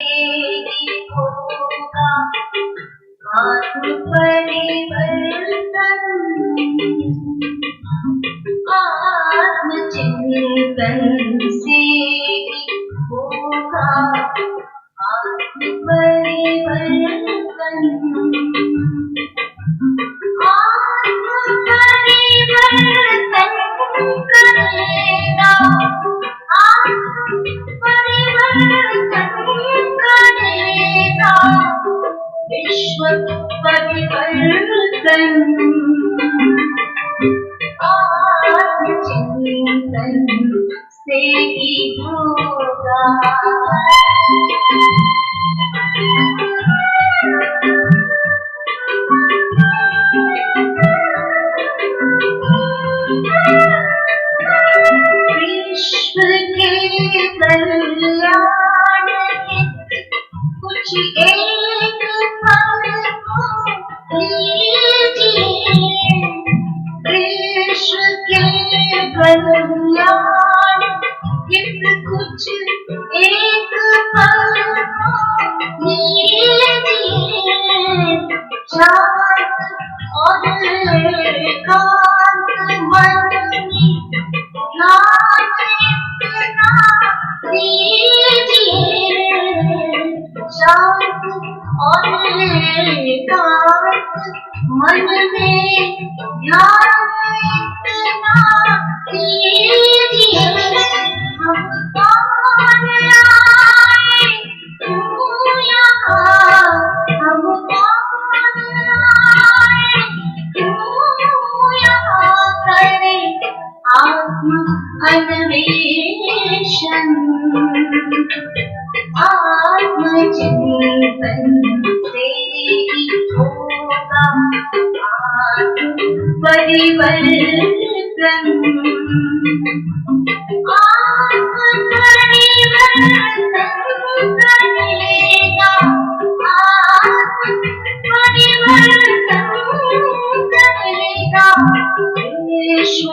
होगा आत्म परिवर्तन, आत्मचिंतन से होगा आत्म परिवर्तन। आत्म परिवर्तन करेगा, आत्म परिवर्तन करेगा, विश्व परिवर्तन आत्मचिंतन से ही होगा। विश्व के कल्याण कुछ एक पल को लीजिए, विश्व के कल्याण कुछ एक पल को लीजिए, शांत और एकांत मन में ध्यान इतना दीजिए, शांत और एकांत मन में ध्यान इतना दीजिए। हम कौन आए क्यों यहाँ, हम कौन आए क्यों यहाँ करें आत्म अन्वेषण, आत्मचिंतन से ही होगा आत्म परिवर्तन। आत्म परिवर्तन करेगा, आत्म परिवर्तन करेगा, विश्व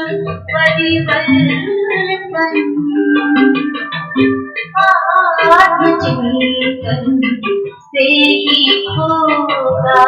परिवर्तन आत्मचिंतन से ही होगा।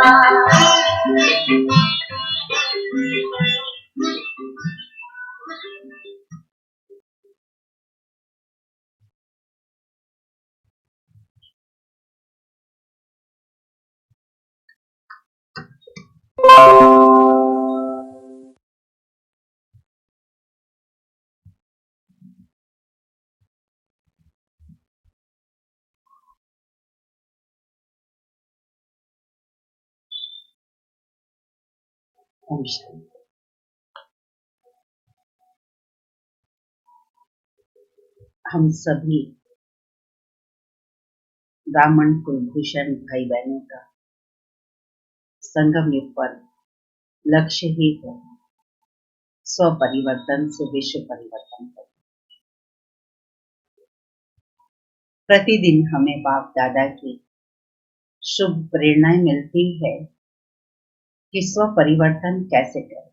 हम सभी ब्राह्मण कुलभूषण भाई बहनों का संगम युग पर लक्ष्य ही है स्व परिवर्तन से विश्व परिवर्तन करना। प्रतिदिन हमें बाप दादा की शुभ प्रेरणाएं मिलती है कि स्व परिवर्तन कैसे करें।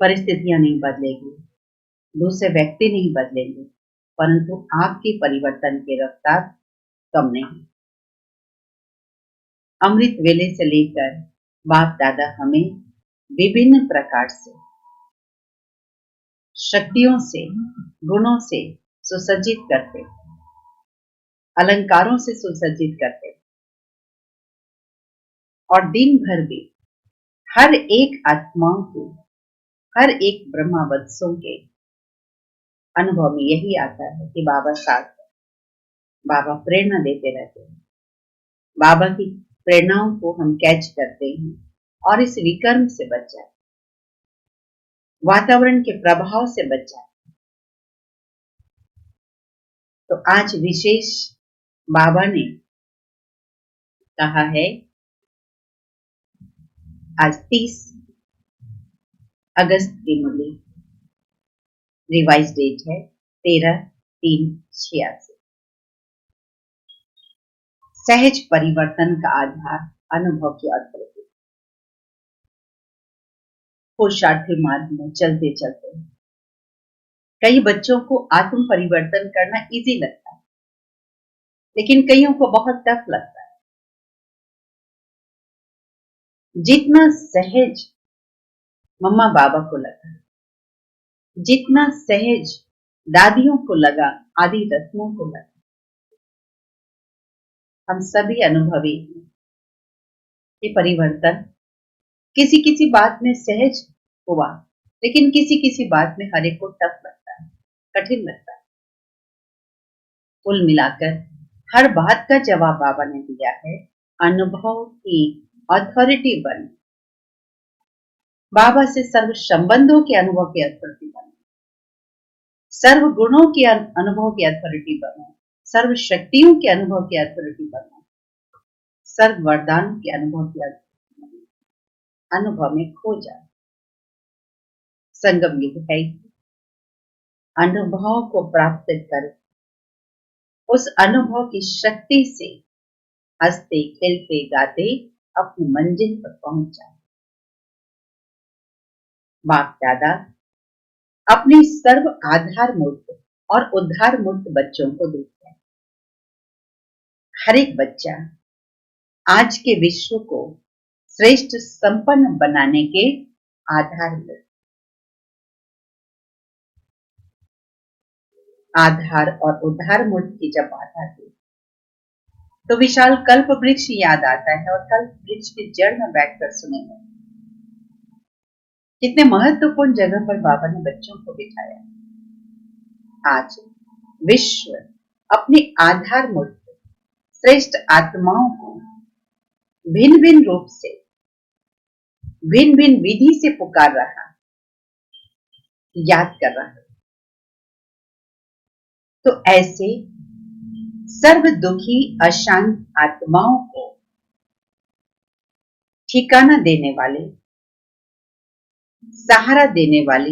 परिस्थितियां नहीं बदलेगी, दूसरे व्यक्ति नहीं बदलेंगे, परंतु आपकी परिवर्तन की रफ्तार कम नहीं। अमृत वेले से लेकर बाप दादा हमें विभिन्न प्रकार से शक्तियों से, गुणों से सुसज्जित करते, अलंकारों से सुसज्जित करते, और दिन भर भी हर एक आत्माओं को, हर एक ब्रह्मवत्सों के अनुभव में यही आता है कि बाबा साथ है, बाबा प्रेरणा देते रहते हैं, बाबा की प्रेरणाओं को हम कैच करते हैं और इस विकर्म से बच जाए, वातावरण के प्रभाव से बच जाए। तो आज विशेष बाबा ने कहा है, आज 30 अगस्त की मुरली, रिवाइज डेट है 13/3/86। सहज परिवर्तन का आधार अनुभव की अनुभूति। पुरुषार्थी मार्ग में चलते चलते कई बच्चों को आत्म परिवर्तन करना इजी लगता है, लेकिन कईयों को बहुत टफ लगता है। जितना सहज मम्मा बाबा को लगा, जितना सहज दादियों को लगा, आदि रत्नों को लगा, हम सभी अनुभवी हैं। ये परिवर्तन किसी किसी बात में सहज हुआ, लेकिन किसी किसी बात में हर एक को टफ लगता है, कठिन लगता है। कुल मिलाकर हर बात का जवाब बाबा ने दिया है अनुभव की अथॉरिटी बन। बाबा से सर्व संबंधों के अनुभव की अथॉरिटी बनो, सर्व गुणों के अनुभव की अथॉरिटी बनो, सर्व शक्तियों के अनुभव की अथॉरिटी बनो, सर्व वरदान के अनुभव की अथॉरिटी बनो। अनुभव में खो जाए। संगम युग है, अनुभव को प्राप्त कर उस अनुभव की शक्ति से हंसते खेलते गाते अपनी मंजिल पर पहुंच जाए। बाप दादा अपने सर्व आधार मूर्त और उद्धार मूर्त बच्चों को देखते हैं। हर एक बच्चा आज के विश्व को श्रेष्ठ संपन्न बनाने के आधार मूर्त, आधार और उद्धार मूर्त की जब बात आती है तो विशाल कल्प वृक्ष याद आता है, और कल्प वृक्ष की जड़ में बैठकर सुनेंगे कितने महत्वपूर्ण जगह पर बाबा ने बच्चों को बिठाया। आज विश्व अपनी आधार मूर्त श्रेष्ठ आत्माओं को भिन्न भिन्न रूप से, भिन्न भिन्न विधि से पुकार रहा, याद कर रहा है। तो ऐसे सर्व दुखी अशांत आत्माओं को ठिकाना देने वाले, सहारा देने वाले,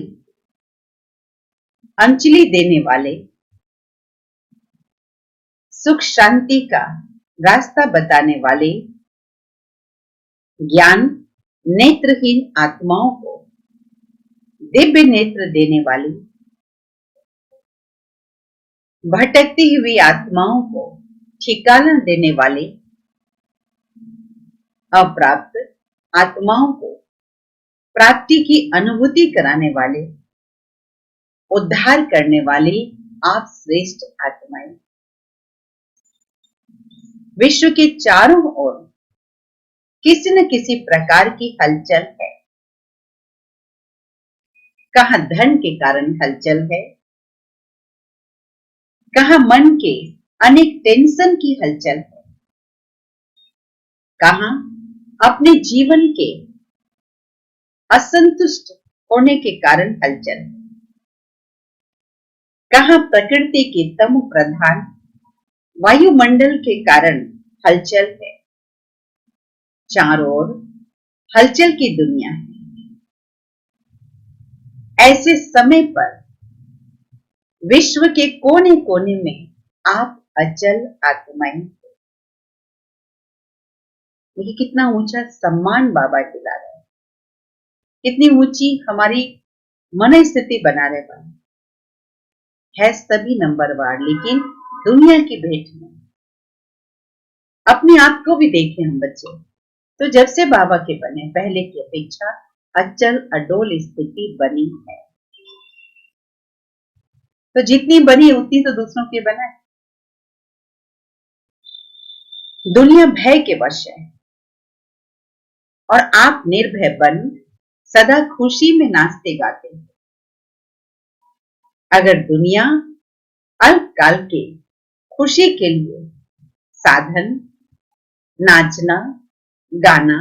अंजलि देने वाले, सुख शांति का रास्ता बताने वाले, ज्ञान नेत्रहीन आत्माओं को दिव्य नेत्र देने वाली, भटकती हुई आत्माओं को ठिकाना देने वाले, अप्राप्त आत्माओं को प्राप्ति की अनुभूति कराने वाले, उद्धार करने वाले आप श्रेष्ठ आत्माएं। विश्व के चारों ओर किसी न किसी प्रकार की हलचल है। कहां धन के कारण हलचल है, कहां मन के अनेक टेंशन की हलचल है, कहां अपने जीवन के असंतुष्ट होने के कारण हलचल है, कहां प्रकृति के तम प्रधान वायुमंडल के कारण हलचल है। चारों ओर हलचल की दुनिया है। ऐसे समय पर विश्व के कोने कोने में आप अचल आत्माएं। देखिए कितना ऊंचा सम्मान बाबा दिला रहे हैं, कितनी ऊंची हमारी मन स्थिति बना रहे बाबा। है सभी नंबरवार, लेकिन दुनिया की भेंट में अपने आप को भी देखें हम बच्चे, तो जब से बाबा के बने पहले की अपेक्षा अचल अडोल स्थिति बनी है। तो जितनी बनी उतनी तो दूसरों की बनाए। दुनिया भय के वश है और आप निर्भय बन सदा खुशी में नाचते गाते हैं। अगर दुनिया अल्पकाल के खुशी के लिए साधन, नाचना, गाना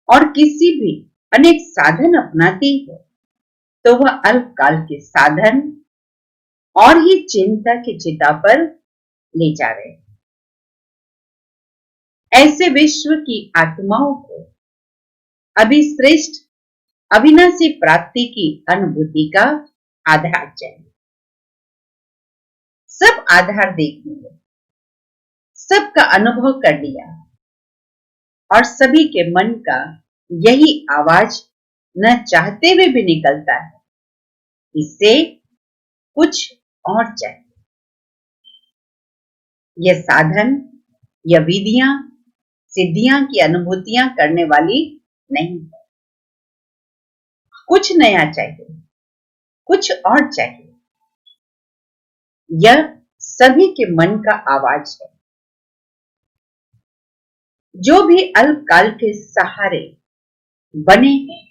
और किसी भी अनेक साधन अपनाती है, तो वह अल्पकाल के साधन और ही चिंता की चिता पर ले जा रहे हैं। ऐसे विश्व की आत्माओं को अभी श्रेष्ठ अविनाशी प्राप्ति की अनुभूति का आधार चाहिए। सब आधार देख लिए, सबका अनुभव कर लिया और सभी के मन का यही आवाज न चाहते हुए भी निकलता है, इससे कुछ और चाहिए। यह साधन, यह विधियां, सिद्धियां की अनुभूतियां करने वाली नहीं है। कुछ नया चाहिए, कुछ और चाहिए। यह सभी के मन का आवाज है। जो भी अल्पकाल के सहारे बने हैं,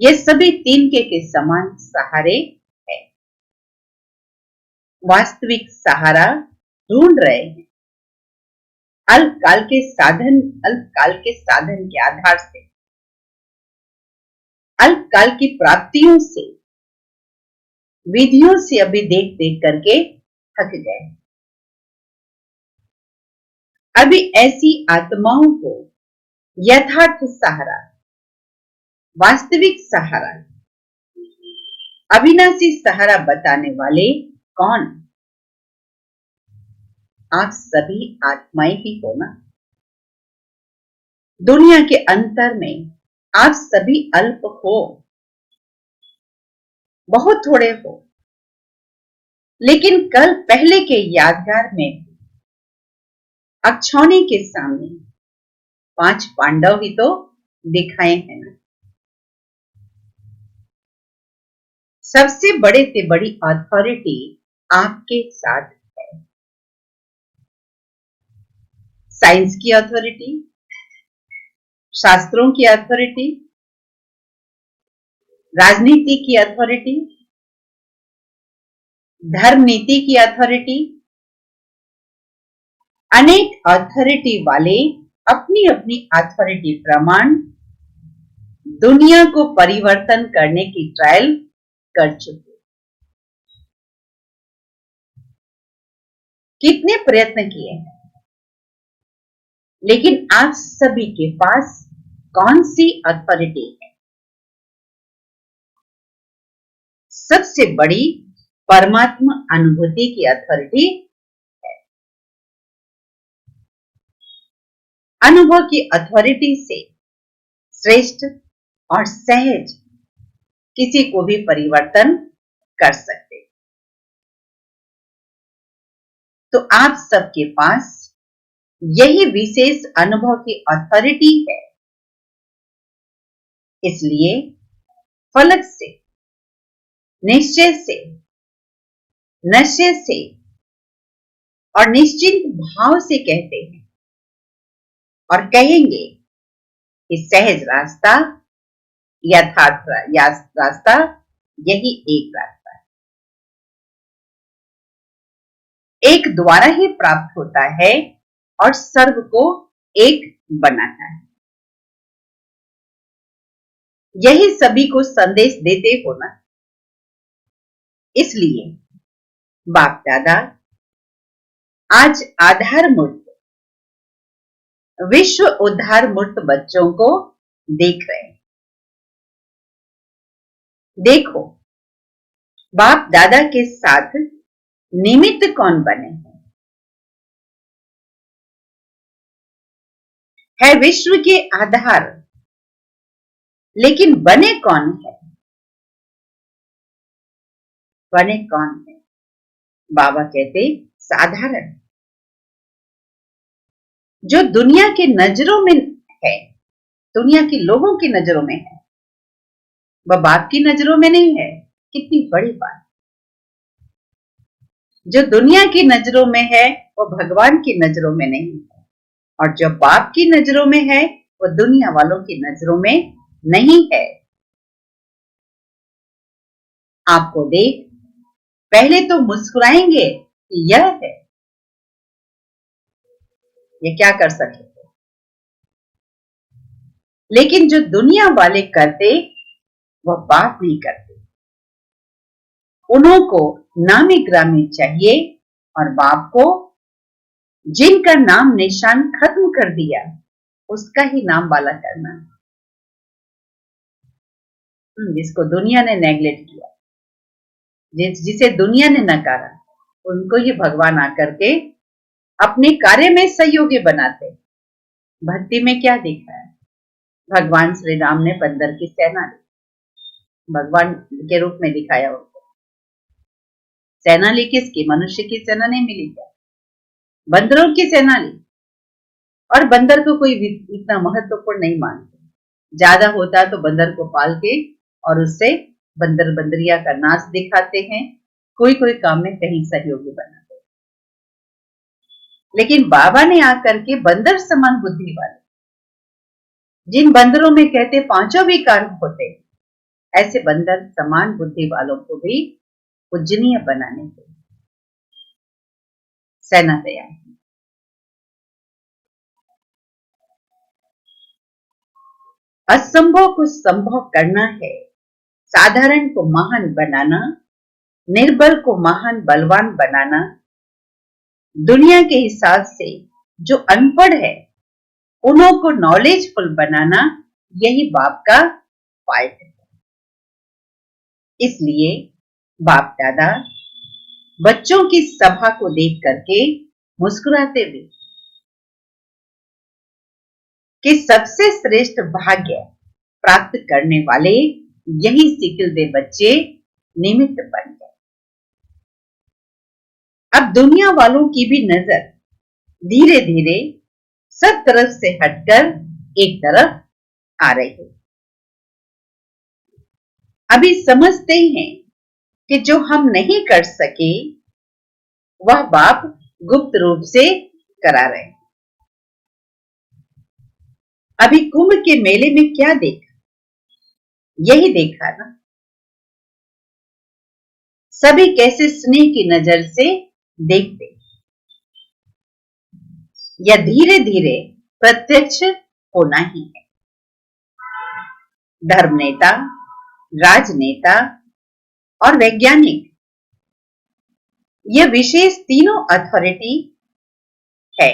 ये सभी तिनके के समान सहारे हैं। वास्तविक सहारा ढूंढ रहे हैं। अल्पकाल के साधन के आधार से, अल्पकाल की प्राप्तियों से, विधियों से अभी देख देख करके थक गए। अभी ऐसी आत्माओं को यथार्थ सहारा, वास्तविक सहारा, अविनाशी सहारा बताने वाले कौन? आप सभी आत्माएं ही हो ना। दुनिया के अंतर में आप सभी अल्प हो, बहुत थोड़े हो, लेकिन कल पहले के यादगार में अक्षौणी के सामने 5 पांडव ही तो दिखाए हैं ना। सबसे बड़े से बड़ी अथॉरिटी आपके साथ है। साइंस की अथॉरिटी, शास्त्रों की अथॉरिटी, राजनीति की अथॉरिटी, धर्म नीति की अथॉरिटी, अनेक अथॉरिटी वाले अपनी अपनी अथॉरिटी प्रमाण दुनिया को परिवर्तन करने की ट्रायल कर चुके। कितने प्रयत्न किए हैं, लेकिन आप सभी के पास कौन सी अथॉरिटी है? सबसे बड़ी परमात्मा अनुभूति की अथॉरिटी है। अनुभव की अथॉरिटी से श्रेष्ठ और सहज किसी को भी परिवर्तन कर सकते। तो आप सबके पास यही विशेष अनुभव की अथॉरिटी है। इसलिए फलक से, निश्चय से, नशे से और निश्चिंत भाव से कहते हैं और कहेंगे कि सहज रास्ता, यथार्थ रास्ता, यही एक रास्ता है। एक द्वारा ही प्राप्त होता है और सर्व को एक बनाता है। यही सभी को संदेश देते हो ना। इसलिए बाप दादा आज आधार मूर्त, विश्व उद्धार मूर्त बच्चों को देख रहे हैं। देखो बाप दादा के साथ निमित्त कौन बने हैं? है विश्व के आधार, लेकिन बने कौन है? बने कौन है? बाबा कहते साधारण। जो दुनिया के नजरों में है, दुनिया के लोगों की नजरों में है, वह बाप की नजरों में नहीं है। कितनी बड़ी बात। जो दुनिया की नजरों में है वो भगवान की नजरों में नहीं है, और जो बाप की नजरों में है वो दुनिया वालों की नजरों में नहीं है। आपको देख पहले तो मुस्कुराएंगे कि यह है, ये क्या कर सके। लेकिन जो दुनिया वाले करते वह बाप नहीं करते। उन्हों को नामी ग्रामी चाहिए, और बाप को जिनका नाम निशान खत्म कर दिया उसका ही नाम वाला करना। जिसको दुनिया ने नेग्लेक्ट किया, जिसे दुनिया ने नकारा, उनको ही भगवान आकर के अपने कार्य में सहयोगी बनाते। भक्ति में क्या दिखा है? भगवान श्री राम ने बंदर की सेना ली, भगवान के रूप में दिखाया उनको। सेना ली किसकी? मनुष्य की सेना नहीं मिली क्या? बंदरों की सेना ली। और बंदर को कोई इतना महत्वपूर्ण नहीं मानते। ज्यादा होता तो बंदर को पाल के और उससे बंदर बंदरिया का नाच दिखाते हैं, कोई कोई काम में कहीं सहयोगी बनाते हैं। लेकिन बाबा ने आकर के बंदर समान बुद्धि वाले, जिन बंदरों में कहते पांचों भी कार्य होते हैं, ऐसे बंदर समान बुद्धि वालों को भी पूजनीय बनाने के सेना तैयार है। असंभव को संभव करना है, साधारण को महान बनाना, निर्बल को महान बलवान बनाना। दुनिया के हिसाब से जो अनपढ़ है उन्हों को नॉलेजफुल बनाना, यही बाप का फाइट है। इसलिए बाप दादा बच्चों की सभा को देख करके मुस्कुराते हुए कि सबसे श्रेष्ठ भाग्य प्राप्त करने वाले यही सिकिलदे बच्चे निमित्त बन गए। अब दुनिया वालों की भी नजर धीरे धीरे सब तरफ से हटकर एक तरफ आ रही है। अभी समझते हैं कि जो हम नहीं कर सके वह बाप गुप्त रूप से करा रहे हैं। अभी कुंभ के मेले में क्या देखा? यही देखा ना, सभी कैसे स्नेह की नजर से देखते, या धीरे धीरे प्रत्यक्ष होना ही है। धर्म नेता, राजनेता और वैज्ञानिक, यह विशेष तीनों अथॉरिटी है।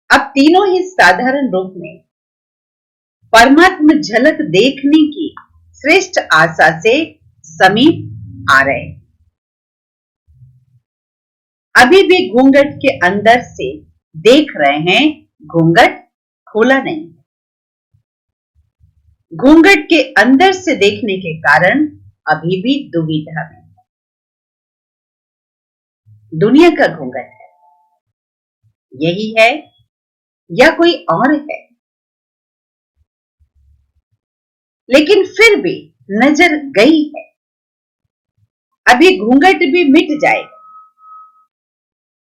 अब तीनों ही साधारण रूप में परमात्मा झलक देखने की श्रेष्ठ आशा से समीप आ रहे हैं। अभी भी घूंघट के अंदर से देख रहे हैं, घूंघट खोला नहीं। घूंघट के अंदर से देखने के कारण अभी भी दुविधा में है। दुनिया का घूंघट है, यही है या कोई और है? लेकिन फिर भी नजर गई है। अभी घूंघट भी मिट जाएगा।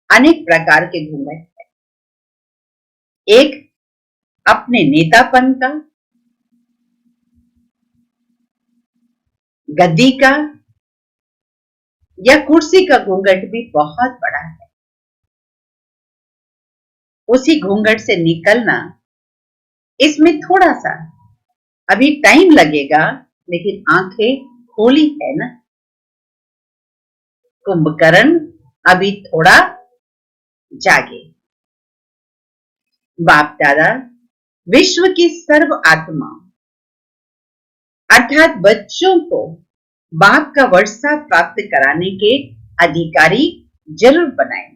अनेक प्रकार के घूंघट है। एक अपने नेतापन का, गद्दी का या कुर्सी का घूंघट भी बहुत बड़ा है। उसी घूंघट से निकलना, इसमें थोड़ा सा अभी टाइम लगेगा, लेकिन आंखें खोली है ना। कुंभकर्ण अभी थोड़ा जागे। बाप दादा विश्व की सर्व आत्मा अर्थात बच्चों को बाप का वर्षा प्राप्त कराने के अधिकारी जरूर बनाए,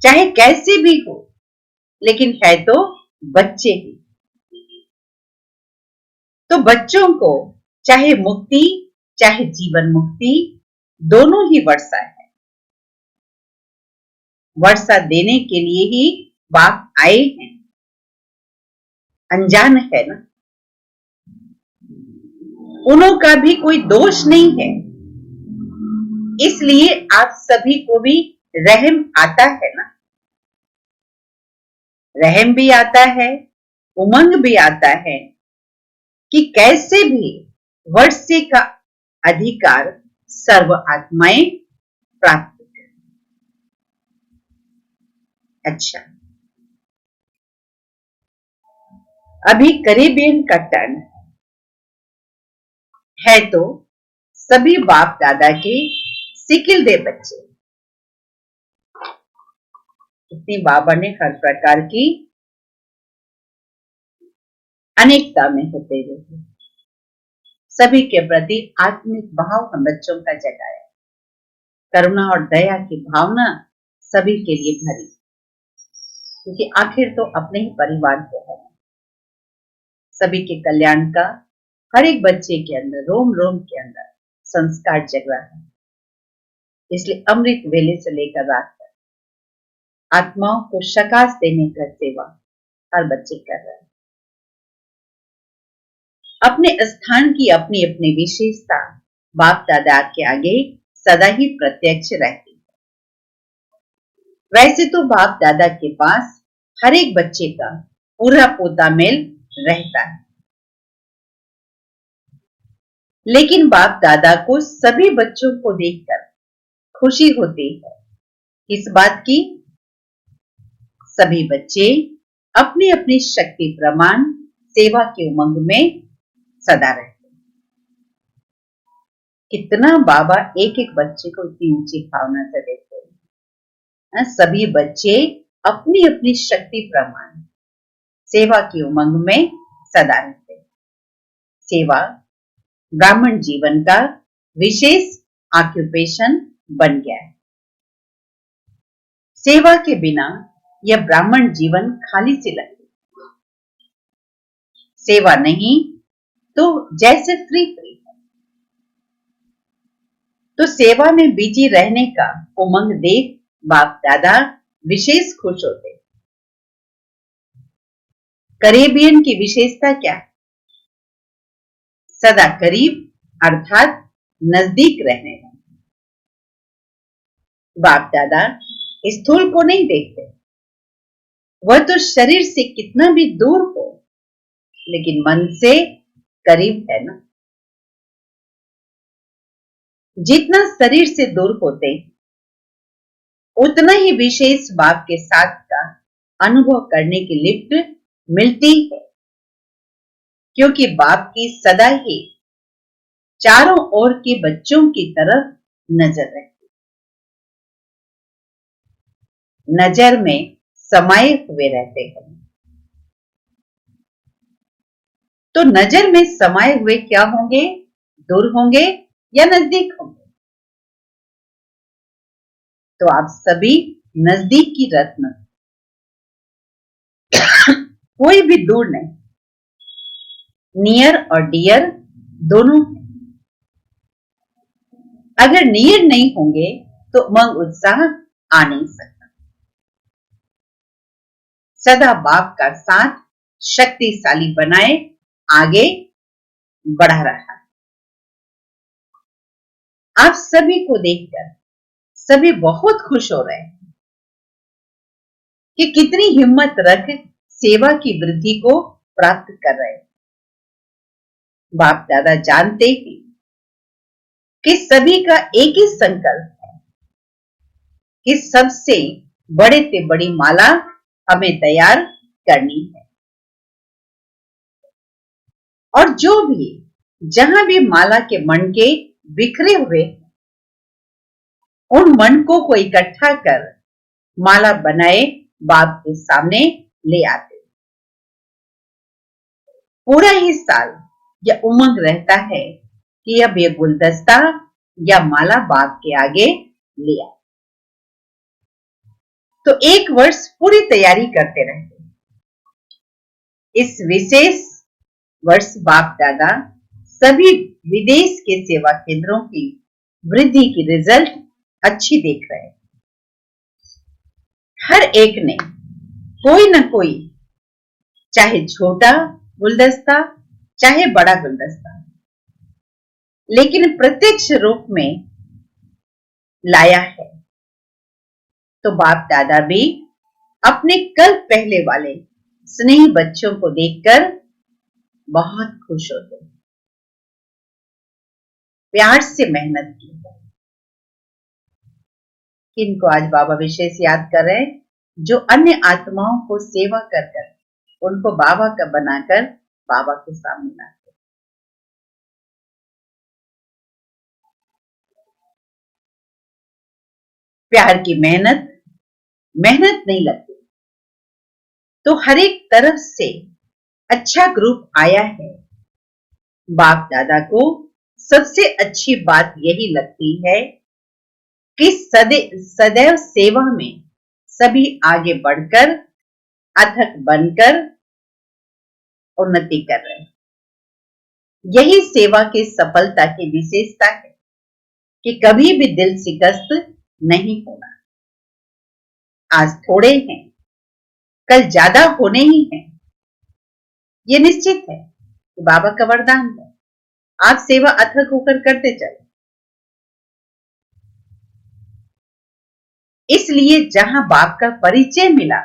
चाहे कैसे भी हो, लेकिन है तो बच्चे ही। तो बच्चों को चाहे मुक्ति चाहे जीवन मुक्ति दोनों ही वर्षा है। वर्षा देने के लिए ही बाप आए हैं, अनजान है ना। उनका भी कोई दोष नहीं है, इसलिए आप सभी को भी रहम आता है ना। रहम भी आता है, उमंग भी आता है कि कैसे भी वर्षे का अधिकार सर्व आत्माएं प्राप्त करें। अच्छा, अभी करीबियन का टर्न है, तो सभी बाप दादा के सिकिलदे बच्चे, इतनी बाबा ने हर प्रकार की अनेकता में होते हुए सभी के प्रति आत्मिक भाव हम बच्चों का जगाया। करुणा और दया की भावना सभी के लिए भरी, क्योंकि आखिर तो अपने ही परिवार को है। सभी के कल्याण का हर एक बच्चे के अंदर, रोम रोम के अंदर संस्कार जग रहा है। इसलिए अमृत वेले से लेकर रात तक आत्माओं को शकास देने का सेवा हर बच्चे कर रहे हैं। अपने स्थान की अपनी अपनी विशेषता बाप दादा के आगे सदा ही प्रत्यक्ष रहती है। वैसे तो बाप दादा के पास हर एक बच्चे का पूरा पोता मेल रहता है, लेकिन बाप दादा को सभी बच्चों को देखकर खुशी होती है। इस बात की सभी बच्चे अपनी अपनी शक्ति प्रमाण सेवा के उमंग में सदा रहते हैं। कितना बाबा एक एक बच्चे को इतनी ऊंची भावना से देते हैं। सभी बच्चे अपनी अपनी शक्ति प्रमाण सेवा के उमंग में सदा रहते हैं। सेवा ब्राह्मण जीवन का विशेष ऑक्यूपेशन बन गया है। सेवा के बिना यह ब्राह्मण जीवन खाली सी लगती। सेवा नहीं तो जैसे फ्री फ्री। तो सेवा में बिजी रहने का उमंग देख बाप दादा विशेष खुश होते। करीबियन की विशेषता क्या है? सदा करीब अर्थात नजदीक रहने का। बाप दादा स्थूल को नहीं देखते, वह तो शरीर से कितना भी दूर हो लेकिन मन से करीब है ना। जितना शरीर से दूर होते उतना ही विशेष बाप के साथ का अनुभव करने की लिफ्ट मिलती है, क्योंकि बाप की सदा ही चारों ओर के बच्चों की तरफ नजर रहती। नजर में समाये हुए रहते हैं। तो नजर में समाये हुए क्या होंगे? दूर होंगे या नजदीक होंगे? तो आप सभी नजदीक की रत्न, कोई भी दूर नहीं। नियर और डियर दोनों। अगर नियर नहीं होंगे तो उमंग उत्साह आ नहीं सकता। सदा बाप का साथ शक्तिशाली बनाए आगे बढ़ा रहा। आप सभी को देखकर सभी बहुत खुश हो रहे हैं कि कितनी हिम्मत रख सेवा की वृद्धि को प्राप्त कर रहे हैं। बाप दादा जानते ही कि सभी का एक ही संकल्प है कि सबसे बड़े से बड़ी माला हमें तैयार करनी है। और जो भी जहां भी माला के मणके बिखरे हुए उन मणकों को इकट्ठा कर माला बनाए बाप के सामने ले आते। पूरा ही साल यह उमंग रहता है कि अब यह गुलदस्ता या माला बाप के आगे ले आए। तो एक वर्ष पूरी तैयारी करते रहते। इस विशेष वर्ष बाप दादा सभी विदेश के सेवा केंद्रों की वृद्धि की रिजल्ट अच्छी देख रहे हैं। हर एक ने कोई न कोई, चाहे छोटा गुलदस्ता चाहे बड़ा गुलदस्ता, लेकिन प्रत्यक्ष रूप में लाया है। तो बाप दादा भी अपने कल पहले वाले स्नेही बच्चों को देखकर बहुत खुश होते। प्यार से मेहनत की। किनको आज बाबा विशेष याद कर रहे हैं? जो अन्य आत्माओं को सेवा कर कर उनको बाबा का बनाकर बाबा के सामने लाते। प्यार की मेहनत नहीं लगती। तो हर एक तरफ से अच्छा ग्रुप आया है। बाप दादा को सबसे अच्छी बात यही लगती है कि सदैव सेवा में सभी आगे बढ़कर अथक बनकर उन्नति कर रहे हैं। यही सेवा की सफलता की विशेषता है कि कभी भी दिल शिकस्त नहीं होना। आज थोड़े हैं, कल ज्यादा होने ही हैं। ये निश्चित है कि बाबा का वरदान है। आप सेवा अथक होकर करते चले। इसलिए जहां बाप का परिचय मिला,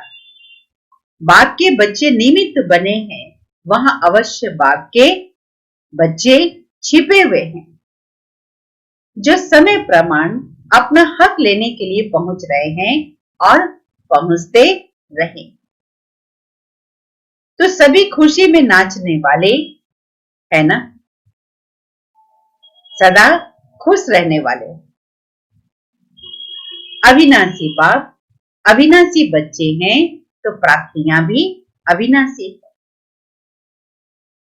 बाप के बच्चे निमित्त बने हैं, वहां अवश्य बाप के बच्चे छिपे हुए हैं, जो समय प्रमाण अपना हक लेने के लिए पहुंच रहे हैं और पहुंचते रहे। तो सभी खुशी में नाचने वाले है ना, सदा खुश रहने वाले। अविनाशी बाप अविनाशी बच्चे हैं, तो प्राप्तियां भी अविनाशी है,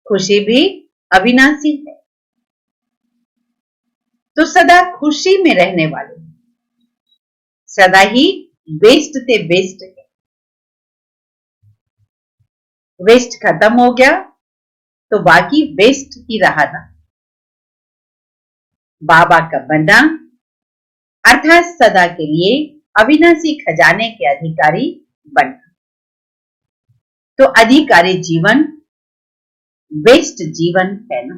खुशी भी अविनाशी है। तो सदा खुशी में रहने वाले, सदा ही बेस्ट से बेस्ट है। वेस्ट खत्म हो गया तो बाकी बेस्ट ही रहा ना। बाबा का बनना अर्थात सदा के लिए अविनाशी खजाने के अधिकारी बनना। तो अधिकारी जीवन बेस्ट जीवन है ना।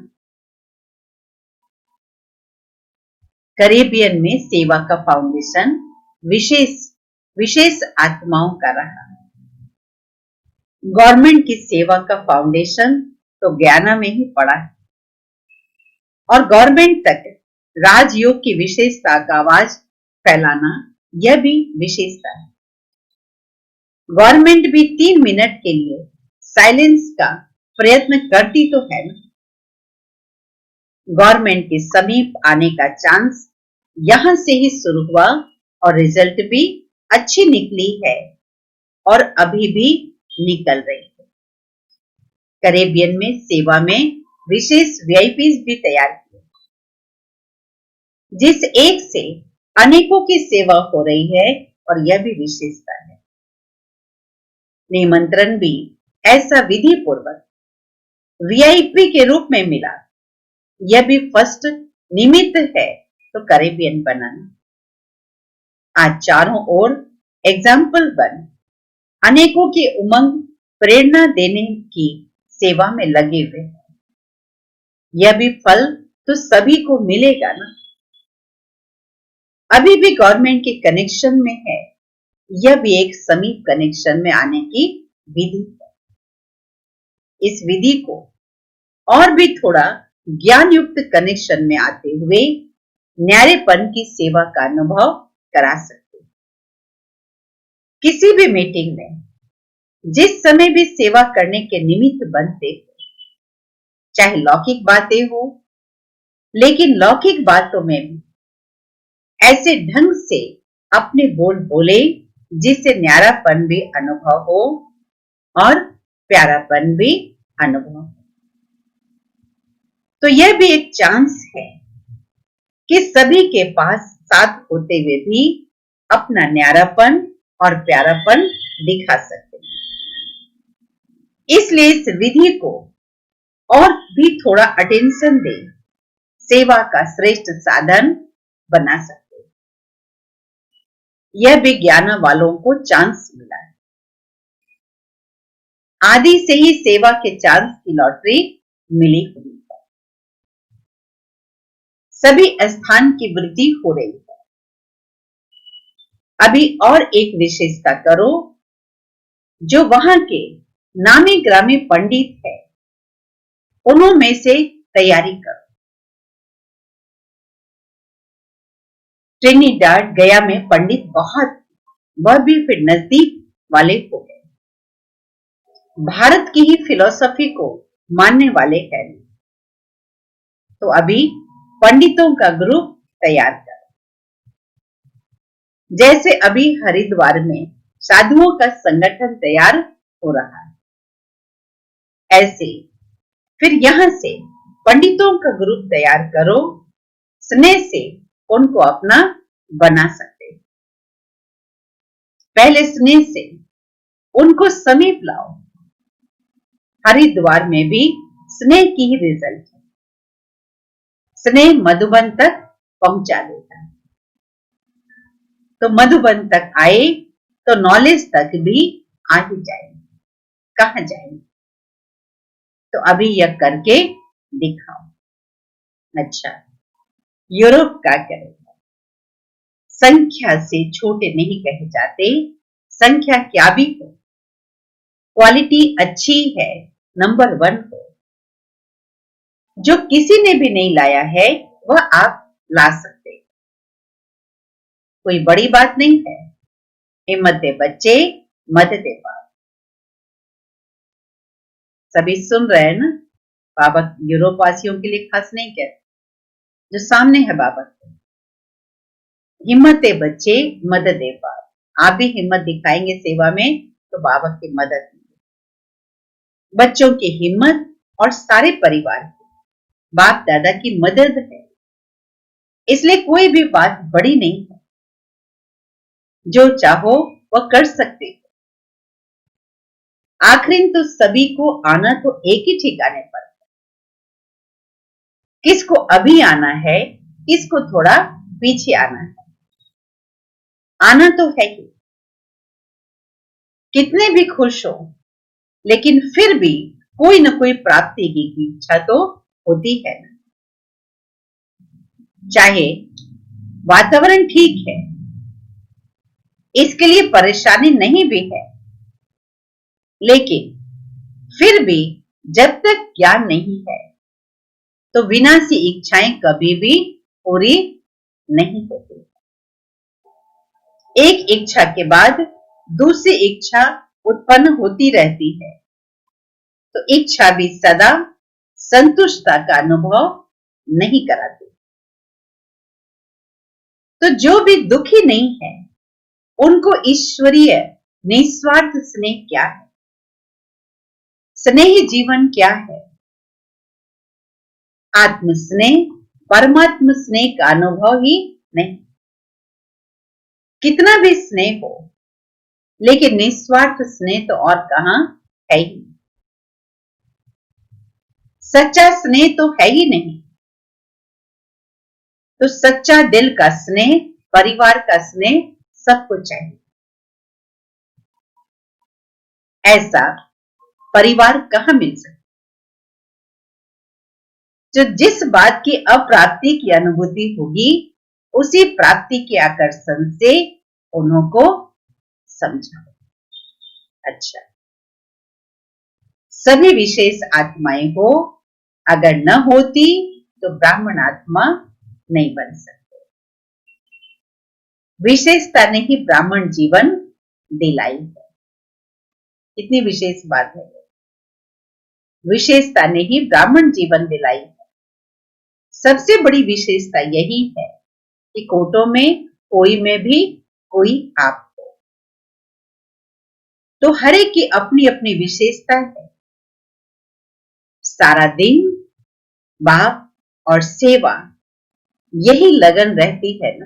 कैरेबियन में सेवा का फाउंडेशन विशेष विशेष आत्माओं का रहा। गवर्नमेंट की सेवा का फाउंडेशन तो ज्ञाना में ही पड़ा है, और गवर्नमेंट तक राजयोग की विशेषता का आवाज फैलाना यह भी विशेषता है। गवर्नमेंट भी 3 मिनट के लिए साइलेंस का प्रयत्न करती तो है ना। गवर्नमेंट के समीप आने का चांस यहां से ही शुरू हुआ और रिजल्ट भी अच्छी निकली है और अभी भी निकल रही है। कैरेबियन में सेवा में विशेष वीआईपीज भी तैयार किए, जिस एक से अनेकों की सेवा हो रही है, और यह भी विशेषता है। निमंत्रण भी ऐसा विधि पूर्वक वीआईपी के रूप में मिला, यह भी फर्स्ट निमित्त है तो कैरेबियन बनाना। आज चारों ओर एग्जाम्पल बन अनेकों की उमंग प्रेरणा देने की सेवा में लगे हुए हैं। यह भी फल तो सभी को मिलेगा ना। अभी भी गवर्नमेंट के कनेक्शन में है, यह भी एक समीप कनेक्शन में आने की विधि है। इस विधि को और भी थोड़ा ज्ञान युक्त कनेक्शन में आते हुए न्यारेपन की सेवा का अनुभव करा सकते। किसी भी मीटिंग में जिस समय भी सेवा करने के निमित्त बनते हो, चाहे लौकिक बातें हो, लेकिन लौकिक बातों में भी ऐसे ढंग से अपने बोल बोले जिससे न्यारापन भी अनुभव हो और प्यारापन भी अनुभव हो। तो यह भी एक चांस है कि सभी के पास साथ होते हुए भी अपना न्यारापन और प्यारापन दिखा सकते हैं। इसलिए इस विधि को और भी थोड़ा अटेंशन दे सेवा का श्रेष्ठ साधन बना सकते। यह भी ज्ञान वालों को चांस मिला है। आदि से ही सेवा के चांस की लॉटरी मिली हुई है। सभी स्थान की वृद्धि हो रही है। अभी और एक विशेषता करो, जो वहां के नामी ग्रामी पंडित है उनमें से तैयारी करो। ट्रिनिडाड गया में पंडित बहुत, वह भी फिर नजदीक वाले हो गए। भारत की ही फिलॉसफी को मानने वाले हैं। तो अभी पंडितों का ग्रुप तैयार करो। जैसे अभी हरिद्वार में साधुओं का संगठन तैयार हो रहा है, ऐसे फिर यहां से पंडितों का ग्रुप तैयार करो। स्नेह से उनको अपना बना सकते। पहले स्नेह से उनको समीप लाओ। हरिद्वार में भी स्नेह की ही रिजल्ट है। स्नेह मधुबन तक पहुंचा देता है। तो मधुबन तक आए तो नॉलेज तक भी आ ही जाएंगे, कहां जाएंगे। तो अभी यह करके दिखाओ। अच्छा, यूरोप का करेगा। संख्या से छोटे नहीं कहे जाते, संख्या क्या भी हो, क्वालिटी अच्छी है, नंबर 1 हो। जो किसी ने भी नहीं लाया है वह आप ला सकते। कोई बड़ी बात नहीं है। हिम्मत दे बच्चे, मदद दे बाप। सभी सुन रहे हैं ना? बाबा यूरोप वासियों के लिए खास नहीं कह, जो सामने है बाबा के। हिम्मत दे बच्चे, मदद दे बाप। आप भी हिम्मत दिखाएंगे सेवा में तो बाबा की मदद मिलेगी। बच्चों की हिम्मत और सारे परिवार की बाप दादा की मदद है, इसलिए कोई भी बात बड़ी नहीं है। जो चाहो वह कर सकते हो। आखिर तो सभी को आना तो एक ही ठिकाने पर है। किसको अभी आना है, किसको थोड़ा पीछे आना है। आना तो है ही। कितने भी खुश हो, लेकिन फिर भी कोई न कोई प्राप्ति की इच्छा तो होती है ना। चाहे वातावरण ठीक है, इसके लिए परेशानी नहीं भी है, लेकिन फिर भी जब तक ज्ञान नहीं है तो विनाशी इच्छाएं कभी भी पूरी नहीं होती। एक इच्छा के बाद दूसरी इच्छा उत्पन्न होती रहती है, तो इच्छा भी सदा संतुष्टता का अनुभव नहीं कराती। तो जो भी दुखी नहीं है उनको ईश्वरीय निस्वार्थ स्नेह क्या है, स्नेही जीवन क्या है। आत्म स्नेह परमात्म स्नेह का अनुभव ही नहीं। कितना भी स्नेह हो, लेकिन निस्वार्थ स्नेह तो और कहां है ही। सच्चा स्नेह तो है ही नहीं। तो सच्चा दिल का स्नेह, परिवार का स्नेह सबको चाहिए। ऐसा परिवार कहां मिल सकता, जो जिस बात की अप्राप्ति की अनुभूति होगी उसी प्राप्ति के आकर्षण से उनको समझा। अच्छा, सभी विशेष आत्माएं हो, अगर न होती तो ब्राह्मण आत्मा नहीं बन सकते। विशेषता ने ही ब्राह्मण जीवन दिलाई है। कितनी विशेष बात है। विशेषता ने ही ब्राह्मण जीवन दिलाई है। सबसे बड़ी विशेषता यही है कि कोटों में कोई में भी कोई आप हो। तो हर एक की अपनी अपनी विशेषता है। सारा दिन बाप और सेवा, यही लगन रहती है ना।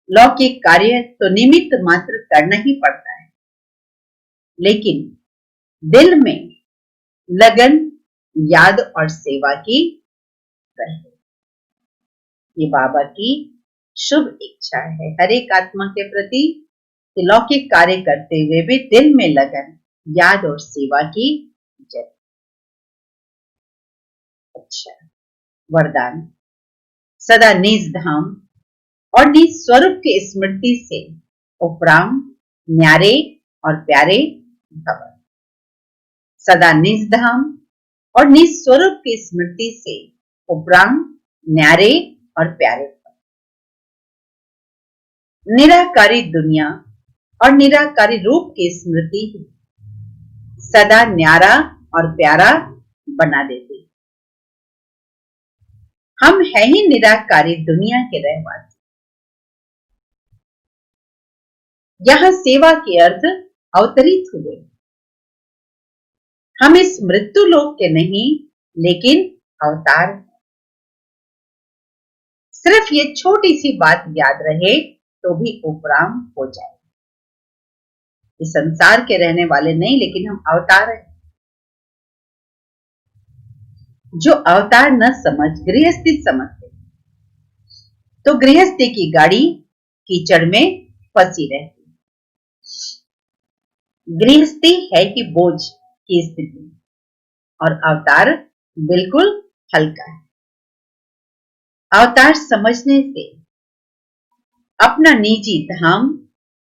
लौकिक कार्य तो निमित्त मात्र करना ही पड़ता है, लेकिन दिल में लगन, याद और सेवा की रहे। ये बाबा की शुभ इच्छा है हर एक आत्मा के प्रति कि लौकिक कार्य करते हुए भी दिल में लगन, याद और सेवा की जय। अच्छा, वरदान। सदा निज धाम और निज स्वरूप की स्मृति से उपराम, न्यारे और प्यारे भव। सदा निज धाम और निज स्वरूप की स्मृति से उपराम, न्यारे और प्यारे भव। निराकारी दुनिया और निराकारी रूप की स्मृति ही सदा न्यारा और प्यारा बना देती। हम है ही निराकारी दुनिया के रहवासी। यहां सेवा के अर्थ अवतरित हुए। हम इस मृत्यु लोक के नहीं, लेकिन अवतार हैं। सिर्फ ये छोटी सी बात याद रहे तो भी उपराम हो जाए। इस संसार के रहने वाले नहीं, लेकिन हम अवतार हैं। जो अवतार न समझ गृहस्थी समझते, तो गृहस्थी की गाड़ी कीचड़ में फंसी रहती। गृहस्थी है ही बोझ की स्थिति और अवतार बिल्कुल हल्का है। अवतार समझने से अपना निजी धाम,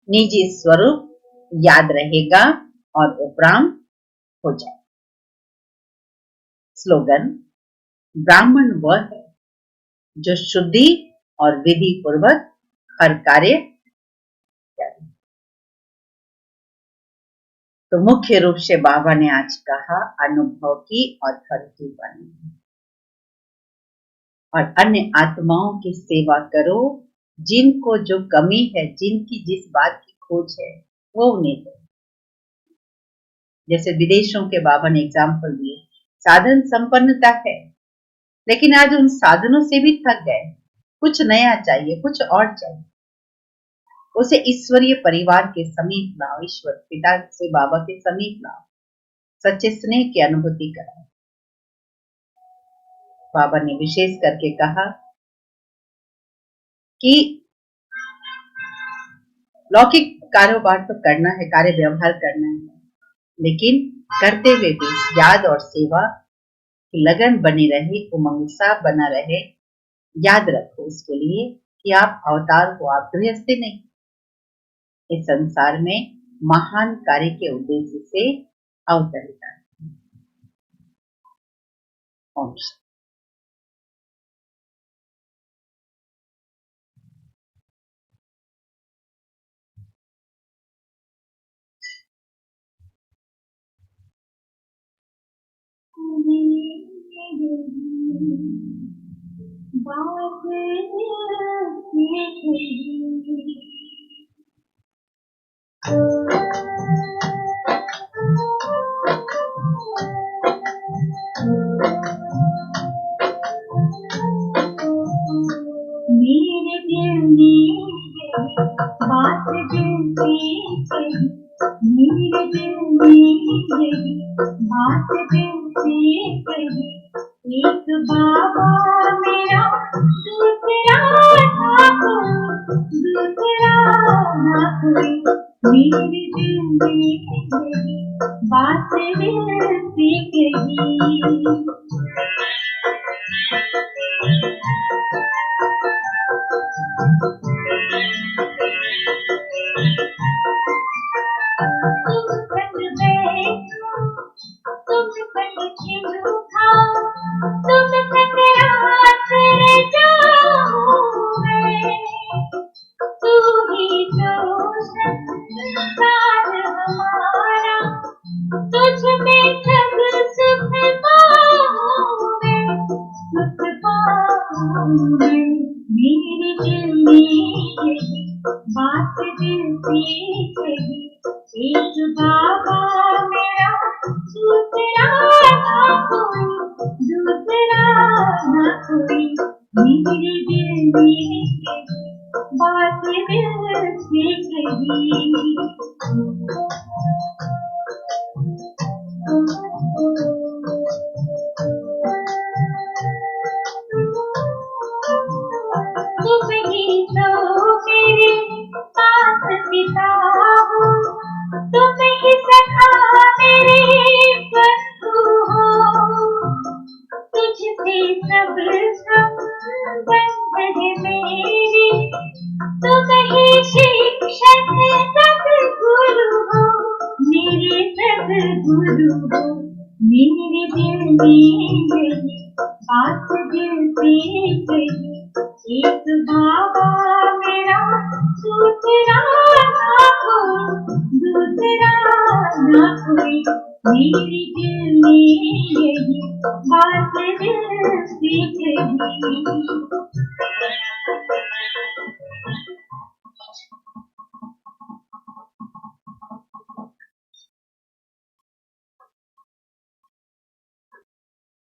निजी स्वरूप याद रहेगा और उपराम हो जाए। स्लोगन: ब्राह्मण वह है जो शुद्धि और विधि पूर्वक हर कार्य करे। तो मुख्य रूप से बाबा ने आज कहा अनुभव की अथॉरिटी बनी और अन्य आत्माओं की सेवा करो, जिनको जो कमी है, जिनकी जिस बात की खोज है वो उन्हें दो। जैसे विदेशों के बाबा ने एग्जाम्पल दिए, साधन संपन्नता है लेकिन आज उन साधनों से भी थक गए, कुछ नया चाहिए, कुछ और चाहिए। उसे ईश्वरीय परिवार के समीप लाओ, ईश्वर पिता से बाबा के समीप लाओ, सच्चे स्नेह की अनुभूति कराओ। बाबा ने विशेष करके कहा कि लौकिक कारोबार तो करना है, कार्य व्यवहार करना है, लेकिन करते हुए भी याद और सेवा की लगन बनी रहे, उमंग सा बना रहे। याद रखो इसके लिए कि आप अवतार हो, आप गृहस्थी नहीं। इस संसार में महान कार्य के उद्देश्य से अवतरित है। ओम शांति। मेरे दिल में बात दिल से कही, मेरे दिल में बात दिल से कही। एक बाबा मेरा दूसरा ना कोई, दूसरा ना कोई। मेरे दिल में बात दिल से कही। मेरे दिल में बात दिल से कही। एक बाबा मेरा दूसरा ना कोई, दूसरा ना कोई। मेरे दिल में बात दिल से कही। तुम ही तो मेरे पास पिता हो, तुम ही सखा मेरे बंधु हो। तुझसे सब संबंध है मेरे, तुम ही शिक्षक सद्गुरु हो, मेरे सद्गुरु हो। मेरे दिल में बात दिल से कही। एक बाबा मेरा दूसरा ना कोई, दूसरा ना कोई। मेरे दिल में यही बात दिल से कही।